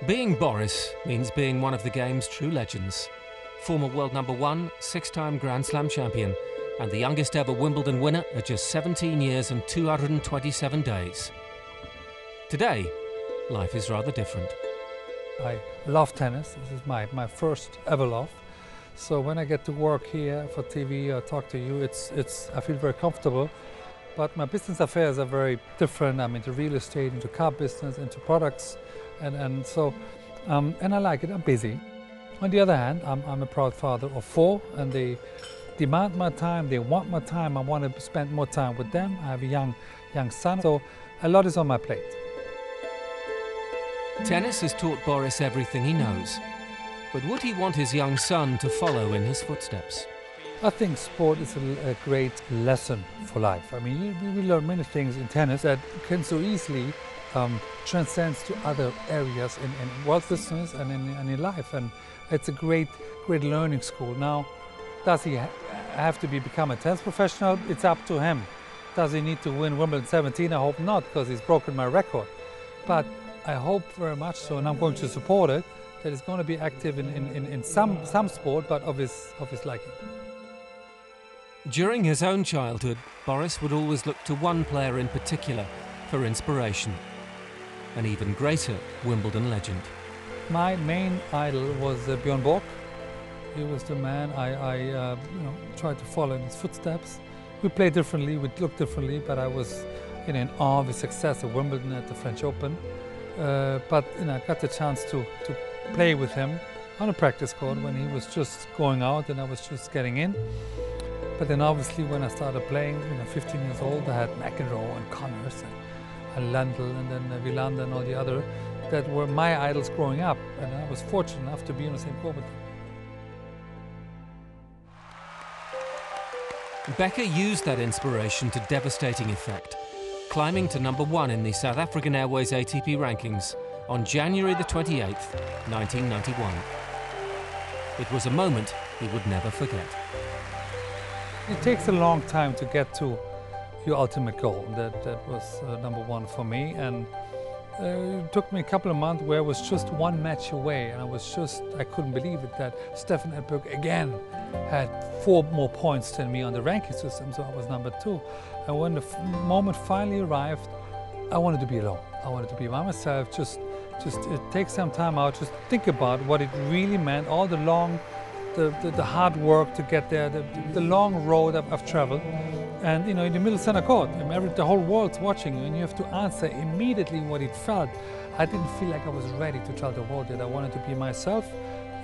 Being Boris means being one of the game's true legends. Former world #1, 6-time Grand Slam champion, and the youngest ever Wimbledon winner at just 17 years and 227 days. Today, life is rather different. I love tennis. This is my first ever love. So when I get to work here for TV or talk to you, I feel very comfortable. But my business affairs are very different. I'm into real estate, into car business, into products, and I like it. I'm busy. On the other hand, I'm a proud father of 4, and they demand my time. They want my time. I want to spend more time with them. I have a young son, so a lot is on my plate. Tennis has taught Boris everything he knows. But would he want his young son to follow in his footsteps? I think sport is a great lesson for life. I mean, we learn many things in tennis that can so easily transcend to other areas in world business and in life. And it's a great learning school. Now, does he have to become a tennis professional? It's up to him. Does he need to win Wimbledon 17? I hope not, because he's broken my record. But I hope very much so, and I'm going to support it, that he's going to be active in some sport, but of his liking. During his own childhood, Boris would always look to one player in particular for inspiration. An even greater Wimbledon legend. My main idol was Björn Borg. He was the man I tried to follow in his footsteps. We played differently, we looked differently, but I was in awe of his success at Wimbledon, at the French Open. But I got the chance to play with him on a practice court when he was just going out and I was just getting in. But then obviously when I started playing, 15 years old, I had McEnroe and Connors and Lendl and then Wilander and all the other that were my idols growing up, and I was fortunate enough to be on the same court with them. Becker used that inspiration to devastating effect, climbing to #1 in the South African Airways ATP rankings on January the 28th, 1991. It was a moment he would never forget. It takes a long time to get to your ultimate goal. That was #1 for me, and it took me a couple of months where I was just one match away, and I couldn't believe it that Stefan Edberg again had 4 more points than me on the ranking system, so I was #2. And when the moment finally arrived, I wanted to be alone. I wanted to be by myself, just take some time out, just think about what it really meant, all the hard work to get there, the long road I've traveled. And in the middle center court, the whole world's watching you, and you have to answer immediately what it felt. I didn't feel like I was ready to tell the world that I wanted to be myself.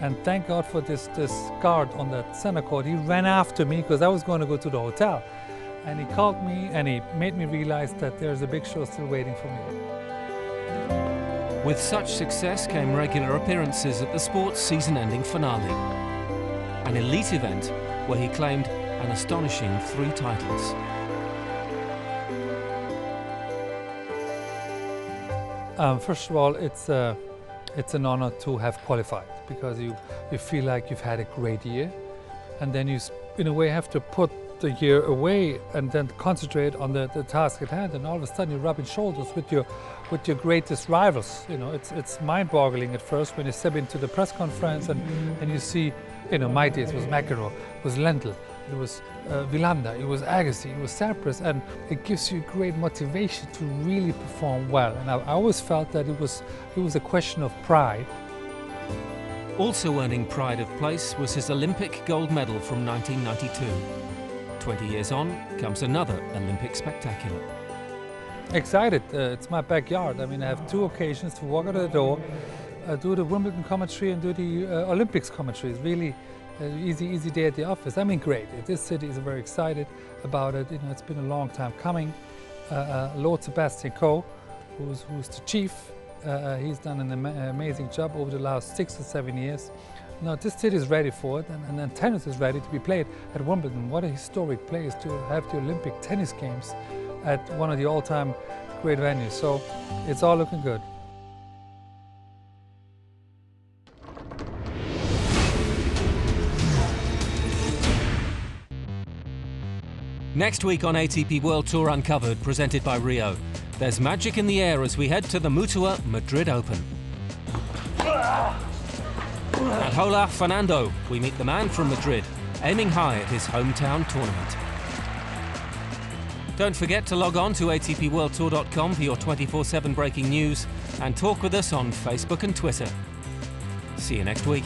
And thank God for this guard on that center court. He ran after me because I was going to go to the hotel. And he called me and he made me realize that there's a big show still waiting for me. With such success came regular appearances at the sport's season-ending finale. An elite event where he claimed an astonishing 3 titles. First of all, it's an honor to have qualified, because you feel like you've had a great year, and then you in a way have to put the year away and then concentrate on the task at hand, and all of a sudden you're rubbing shoulders with your greatest rivals. It's mind-boggling at first when you step into the press conference and you see, my days, it was McEnroe, it was Lendl, it was Wilander, it was Agassi, it was Sampras, and it gives you great motivation to really perform well. And I always felt that it was a question of pride. Also earning pride of place was his Olympic gold medal from 1992. 20 years on comes another Olympic spectacular. Excited, it's my backyard. I mean, I have 2 occasions to walk out of the door, do the Wimbledon commentary and do the Olympics commentary. It's really easy day at the office. I mean, great. This city is very excited about it. It's been a long time coming. Lord Sebastian Coe, who's the chief, he's done an amazing job over the last 6 or 7 years. Now, this city is ready for it, and then tennis is ready to be played at Wimbledon. What a historic place to have the Olympic tennis games at one of the all-time great venues. So it's all looking good. Next week on ATP World Tour Uncovered, presented by Rio, there's magic in the air as we head to the Mutua Madrid Open. At Hola Fernando, we meet the man from Madrid, aiming high at his hometown tournament. Don't forget to log on to atpworldtour.com for your 24/7 breaking news and talk with us on Facebook and Twitter. See you next week.